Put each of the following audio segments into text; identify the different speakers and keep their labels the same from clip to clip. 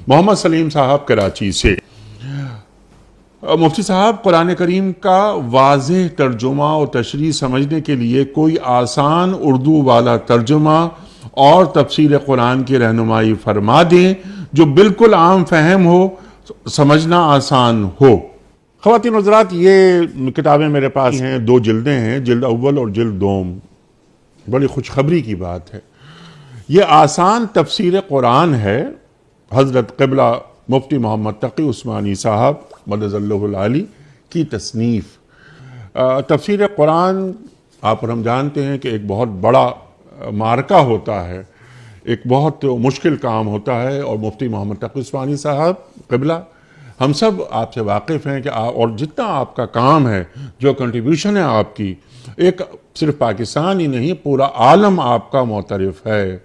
Speaker 1: मोहम्मद सलीम साहब कराची से। मुफ्ती साहब, कुरान करीम का वाज़ेह तर्जुमा और तशरीह समझने के लिए कोई आसान उर्दू वाला तर्जुमा और तफसीर कुरान की रहनुमाई फरमा दें जो बिल्कुल आम फहम हो, समझना आसान हो। ख़वातीन हज़रात, ये किताबें मेरे पास हैं, 2 जिल्दें हैं, जिल्द अव्वल और जिल्द दोम। बड़ी खुशखबरी की बात है, ये आसान तफसीर कुरान है। हज़रत क़िबला मुफ्ती मोहम्मद तक़ी उस्मानी साहब मदज़ल्लहुल आली की तसनीफ़। तफसीर कुरान आप और हम जानते हैं कि एक बहुत बड़ा मार्का होता है, एक बहुत मुश्किल काम होता है, और मुफ्ती मोहम्मद तक़ी उस्मानी साहब क़िबला, हम सब आपसे वाकिफ़ हैं कि और जितना आपका काम है, जो कंट्रीब्यूशन है आपकी, एक सिर्फ पाकिस्तान ही नहीं पूरा आलम आपका मोतरफ़ है।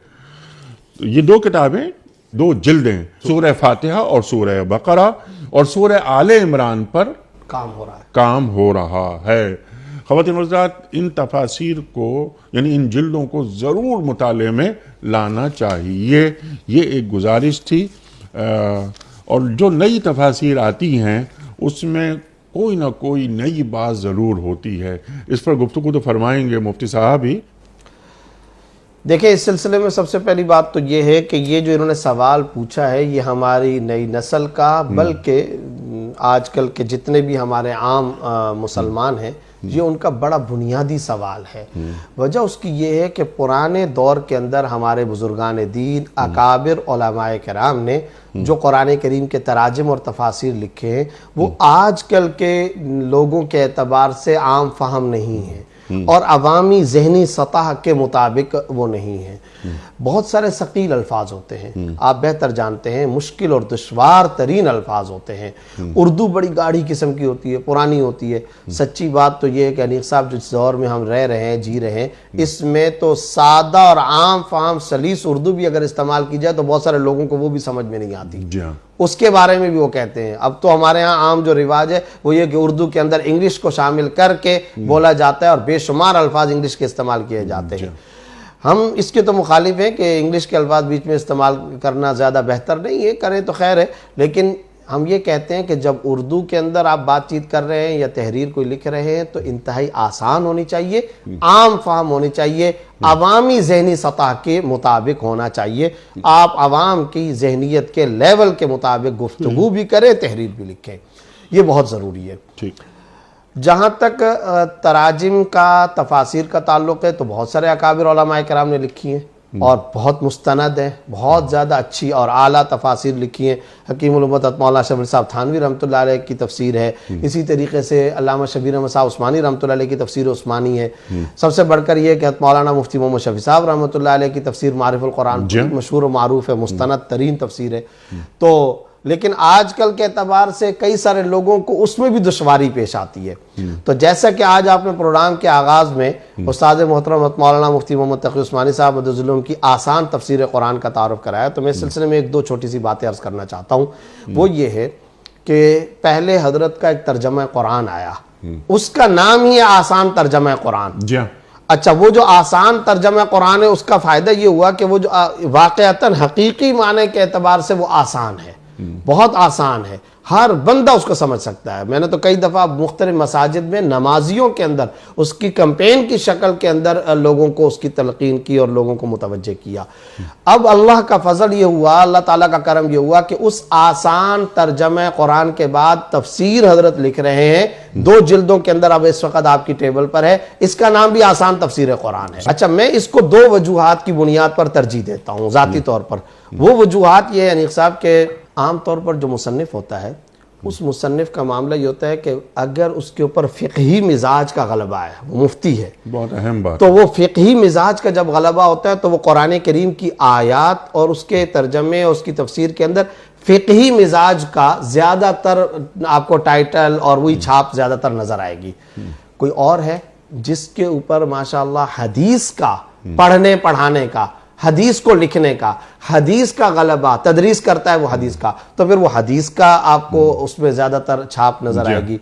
Speaker 1: ये 2 किताबें, 2 जिल्दें, सूरह फातिहा और सूरह बकरा और सूरह आले इमरान पर काम हो रहा है। ख़वातीन हज़रात, इन तफासीर को यानी इन जिल्दों को ज़रूर मुताले में लाना चाहिए, ये एक गुजारिश थी। और जो नई तफासीर आती हैं उसमें कोई ना कोई नई बात ज़रूर होती है। इस पर गुफ्तगू तो फरमाएंगे मुफ्ती साहब ही।
Speaker 2: देखिए, इस सिलसिले में सबसे पहली बात तो ये है कि ये जो इन्होंने सवाल पूछा है, ये हमारी नई नस्ल का, बल्कि आजकल के जितने भी हमारे आम मुसलमान हैं, ये उनका बड़ा बुनियादी सवाल है। वजह उसकी ये है कि पुराने दौर के अंदर हमारे बुजुर्गान दीन, अकाबिर उलमाए किराम ने जो कुरान करीम के तराजिम और तफासिर लिखे हैं, वो आजकल के लोगों के एतबार से आम फहम नहीं है और अवामी जहनी सतह के मुताबिक वो नहीं है। बहुत सारे सकील अल्फाज होते हैं, आप बेहतर जानते हैं, मुश्किल और दुश्वार तरीन अल्फाज होते हैं। उर्दू बड़ी गाढ़ी किस्म की होती है, पुरानी होती है। सच्ची बात तो ये है कि अनीक साहब, जिस दौर में हम रह रहे हैं, जी रहे हैं, इसमें तो सादा और आम फाम सलीस उर्दू भी अगर इस्तेमाल की जाए तो बहुत सारे लोगों को वो भी समझ में नहीं आती। उसके बारे में भी वो कहते हैं। अब तो हमारे यहाँ आम जो रिवाज है वो ये कि उर्दू के अंदर इंग्लिश को शामिल करके बोला जाता है और बेशुमार अल्फाज इंग्लिश के इस्तेमाल किए जाते हैं। हम इसके तो मुखालिफ हैं कि इंग्लिश के अल्फाज बीच में इस्तेमाल करना ज़्यादा बेहतर नहीं है, करें तो खैर है, लेकिन हम ये कहते हैं कि जब उर्दू के अंदर आप बातचीत कर रहे हैं या तहरीर कोई लिख रहे हैं तो इंतहाई आसान होनी चाहिए, आम फाहम होनी चाहिए, अवामी जहनी सतह के मुताबिक होना चाहिए। आप अवाम की जहनीत के लेवल के मुताबिक गुफ्तगू भी करें, तहरीर भी लिखें, ये बहुत ज़रूरी है। ठीक। जहाँ तक तराजिम का, तफासिर का ताल्लुक़ है, तो बहुत सारे अकाबिर उलमाए किराम ने लिखी हैं और बहुत मुस्तनद है, बहुत ज़्यादा अच्छी और आला तफासिर लिखी हैं। हकीमुल उम्मत मौलाना शबीर साहब थानवी रहमतुल्लाह अलैह की तफसीर है, इसी तरीके से अल्लामा शबीर अहमद साहब उस्मानी रहमतुल्लाह अलैह की तफसीर उस्मानी है। सबसे बढ़कर यह कि मौलाना मुफ्ती मोहम्मद शफी साहब रहमतुल्लाह अलैह की तफसीर मारिफुल कुरान मशहूर व मारूफ है, मुस्तनद तरीन तफसीर है। तो लेकिन आजकल के एतबार से कई सारे लोगों को उसमें भी दुश्वारी पेश आती है। तो जैसा कि आज आपने प्रोग्राम के आगाज़ में उस्ताद मोहतरम मौलाना मुफ्ती मोहम्मद तक़ी उस्मानी साहब मदज़ल्लुहुम की आसान तफसीर कुरान का तारुफ कराया, तो मैं इस सिलसिले में 1-2 छोटी सी बातें अर्ज़ करना चाहता हूँ। वो ये है कि पहले हजरत का एक तर्जमा कुरान आया, उसका नाम ही है आसान तर्जमा कुरान। अच्छा, वो जो आसान तर्जमा कुरान है उसका फ़ायदा ये हुआ कि वो जो वाक़अतन हकीकी माने के एतबार से वो आसान है, बहुत आसान है, हर बंदा उसको समझ सकता है। मैंने तो कई दफ़ा मुख्तलिफ मसाजिद में नमाजियों के अंदर उसकी कैंपेन की शक्ल के अंदर लोगों को उसकी तलकीन की और लोगों को मुतवज्जे किया। अब अल्लाह का फजल ये हुआ, अल्लाह ताला का करम ये हुआ कि उस आसान तर्जमा कुरान के बाद तफसीर हजरत लिख रहे हैं 2 जिल्दों के अंदर, अब इस वक्त आपकी टेबल पर है। इसका नाम भी आसान तफसीर कुरान है। अच्छा, मैं इसको 2 वजूहात की बुनियाद पर तरजीह देता हूँ ज़ाती तौर पर। वो वजूहात ये है अनीक साहब के आम तौर पर जो मुसन्निफ होता है, उस मुसन्निफ का मामला ये होता है कि अगर उसके ऊपर फ़िक़ही मिजाज का गलबा है, वो मुफ्ती है, बहुत अहम बात, तो वो फ़िक़ही मिजाज का जब गलबा होता है तो वो कुरान करीम की आयात और उसके तर्जमे और उसकी तफसीर के अंदर फ़िक़ही मिजाज का ज़्यादातर आपको टाइटल और वही छाप ज़्यादातर नज़र आएगी। कोई और है जिसके ऊपर माशाअल्लाह हदीस का पढ़ने पढ़ाने का, हदीस को लिखने का, हदीस का गलबा, तदरीस करता है वो हदीस का, तो फिर वो हदीस का आपको उसमें ज़्यादातर छाप नज़र आएगी।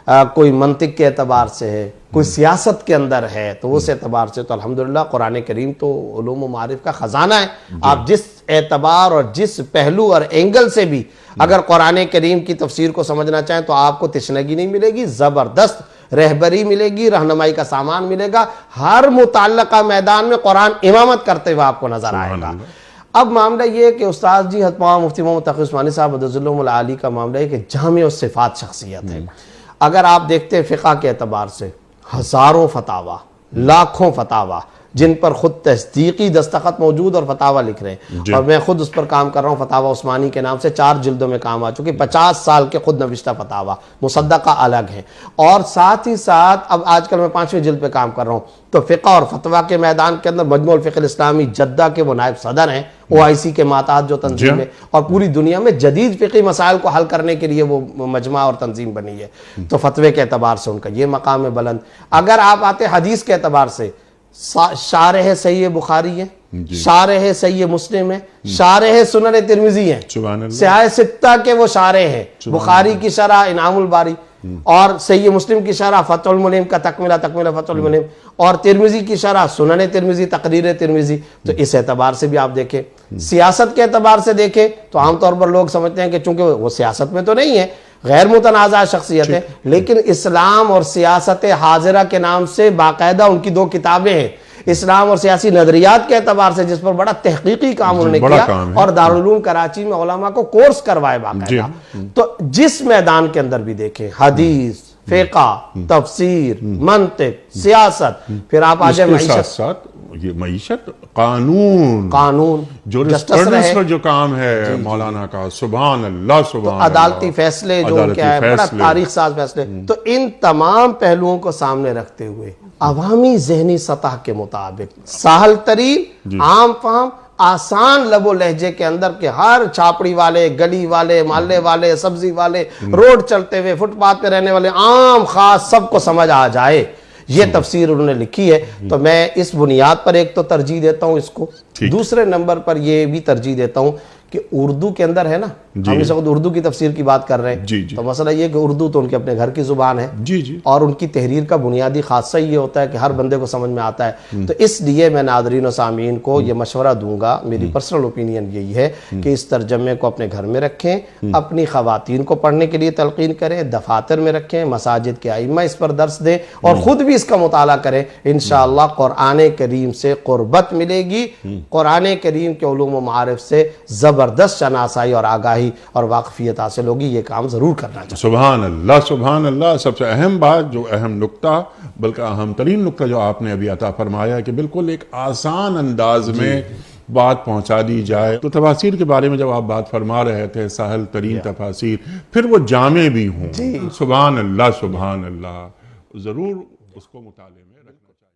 Speaker 2: कोई मंतिक के एतबार से है, कोई सियासत के अंदर है, तो उस एतबार से तो अल्हम्दुलिल्लाह कुरान करीम तो उलूम व मारिफ का खजाना है। आप जिस एतबार और जिस पहलू और एंगल से भी अगर कुरान करीम की तफसीर को समझना चाहें तो आपको तिश्नगी नहीं मिलेगी, ज़बरदस्त रहबरी मिलेगी, रहनुमाई का सामान मिलेगा। हर मुतल्लका मैदान में कुरान इमामत करते हुए आपको नजर आएगा। अब मामला ये है कि उस्ताद जी हतमा मुफ्ती मोहम्मद तक़ी उस्मानी साहब मददुल्लाहुल आली का मामला है कि जामे और सिफात शख्सियत है। अगर आप देखते हैं फ़िक़ा के एतबार से हज़ारों फतावा, लाखों फतावा जिन पर खुद तस्दीकी दस्तखत मौजूद और फतावा लिख रहे हैं, और मैं खुद उस पर काम कर रहा हूँ। फतावा उस्मानी के नाम से 4 जिल्दों में काम आ चुके, 50 साल के खुद नविश्ता फतावा, मुसद्दका अलग है। और साथ ही साथ अब आजकल मैं 5वीं जिल्द पे काम कर रहा हूँ। तो फ़िक़ा और फतवा के मैदान के अंदर मजमुअल फ़िक़्ह इस्लामी जद्दा के वो नायब सदर हैं, OIC के मातात जो तंजीम है, और पूरी दुनिया में जदीद फ़िक़ी मसाइल को हल करने के लिए वो मजमा और तंजीम बनी है। तो फतवे के एतबार से उनका ये मकाम है बुलंद। अगर आप आते हदीस के एतबार से, शारह सही बुखारी है, शारह सही मुस्लिम है, शारह सुनन तिरमिज़ी है, सियाह सित्ता के वो शारह है। बुखारी की शरह इनामुल बारी, और सही मुस्लिम की शरह फतहुल मुनीम का तकमिला फतहुल मुनीम, और तिरमिज़ी की शरह सुनन तिरमिज़ी, तकरीर तिरमिज़ी। तो इस एतबार से भी आप देखें। सियासत के एतबार से देखें तो आमतौर पर लोग समझते हैं कि चूंकि वो सियासत में तो नहीं है, गैर मुतनाज़ा शख्सियत है, लेकिन इस्लाम और सियासत हाजिरा के नाम से बाकायदा उनकी 2 किताबें हैं। इस्लाम और सियासी नजरियात के एतबार से, जिस पर बड़ा तहकीकी काम उन्होंने किया, और दारुल उलूम कराची में उलमा को कोर्स करवाए बाकायदा। तो जिस मैदान के अंदर भी देखें, हदीस, फ़िक़ा, तफसीर, मंतिक, सियासत, फिर आप आ जाए मईशत,
Speaker 1: ये मईशत, कानून जूरिस्प्रूडेंस का जो काम है मौलाना का, सुभान अल्लाह, सुभान
Speaker 2: अदालती फैसले जो क्या है, बड़ा तारीख साज फैसले। तो इन तमाम पहलुओं को सामने रखते हुए अवामी जहनी सतह के मुताबिक सहल तरीन, आम फाहम, आसान लबो लहजे के अंदर के हर छापड़ी वाले, गली वाले, मोहल्ले वाले, सब्जी वाले, रोड चलते हुए, फुटपाथ पे रहने वाले, आम खास सबको समझ आ जाए, ये तफसीर उन्होंने लिखी है। तो मैं इस बुनियाद पर एक तो तरजीह देता हूँ इसको, दूसरे नंबर पर ये भी तरजीह देता हूँ कि उर्दू के अंदर है ना, हम इस वक्त उर्दू की तफसीर की बात कर रहे हैं। तो मसला ये कि उर्दू तो उनके अपने घर की जुबान है, और उनकी तहरीर का बुनियादी खासा ये होता है कि हर बंदे को समझ में आता है। तो इसलिए मैं नादरीन और सामीन को ये मशवरा दूंगा, मेरी पर्सनल ओपिनियन यही है कि इस तर्जमे को अपने घर में रखें, अपनी ख़वातीन को पढ़ने के लिए तलकीन करें, दफातर में रखें, मसाजिद के आइम्मा इस पर दर्स दें, और ख़ुद भी इसका मुताला करें। इंशाअल्लाह कुरान करीम से क़ुर्बत मिलेगी, कुरान करीम के उलूम व मारिफ से ज़बरदस्त शनासाई और आगाही और वाकफियत हासिल होगी। ये काम जरूर करना चाहिए।
Speaker 1: सुभान अल्लाह, सुभान अल्लाह। सबसे अहम बात, जो अहम नुक्ता, बल्कि अहम तरीन नुक्ता जो आपने अभी अता फरमाया कि बिल्कुल एक आसान अंदाज में बात पहुंचा दी जाए। तो तफासीर के बारे में जब आप बात फरमा रहे थे, सहल तरीन तफासीर, फिर वो जामे भी हों। सुभान अल्लाह, सुभान अल्लाह। जरूर उसको मुताले में रखना चाहिए।